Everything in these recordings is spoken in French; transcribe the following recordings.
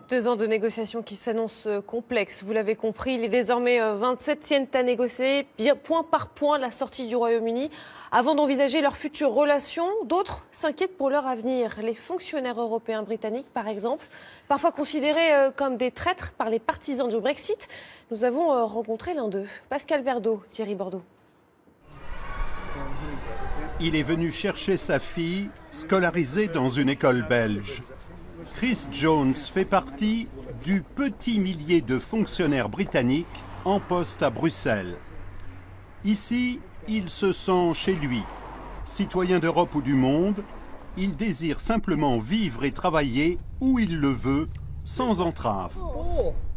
2 ans de négociations qui s'annoncent complexes, vous l'avez compris. Les désormais 27 tiennent à négocier point par point la sortie du Royaume-Uni avant d'envisager leurs futures relations. D'autres s'inquiètent pour leur avenir. Les fonctionnaires européens britanniques, par exemple, parfois considérés comme des traîtres par les partisans du Brexit. Nous avons rencontré l'un d'eux, Pascal Verdeau, Thierry Bordeaux. Il est venu chercher sa fille, scolarisée dans une école belge. Chris Jones fait partie du petit millier de fonctionnaires britanniques en poste à Bruxelles. Ici, il se sent chez lui. Citoyen d'Europe ou du monde, il désire simplement vivre et travailler où il le veut, sans entrave.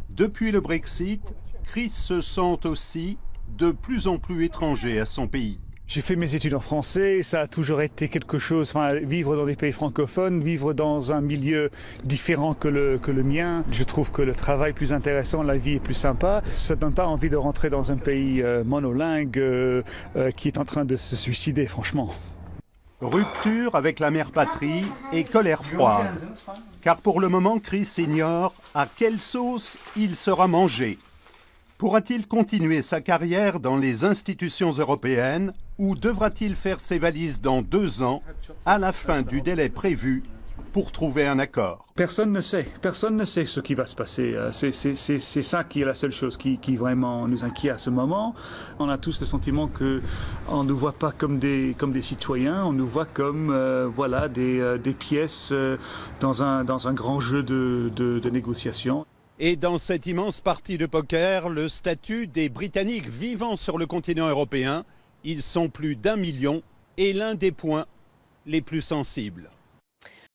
Depuis le Brexit, Chris se sent aussi de plus en plus étranger à son pays. J'ai fait mes études en français, ça a toujours été quelque chose, vivre dans des pays francophones, vivre dans un milieu différent que le mien. Je trouve que le travail est plus intéressant, la vie est plus sympa. Ça ne donne pas envie de rentrer dans un pays monolingue qui est en train de se suicider, franchement. Rupture avec la mère patrie et colère froide. Car pour le moment, Chris ignore à quelle sauce il sera mangé. Pourra-t-il continuer sa carrière dans les institutions européennes ou devra-t-il faire ses valises dans 2 ans, à la fin du délai prévu, pour trouver un accord? Personne ne sait ce qui va se passer. C'est ça qui est la seule chose qui vraiment nous inquiète à ce moment. On a tous le sentiment qu'on ne nous voit pas comme des citoyens, on nous voit comme des pièces dans un grand jeu de négociation. Et dans cette immense partie de poker, le statut des Britanniques vivant sur le continent européen, ils sont plus d'1 million et l'un des points les plus sensibles.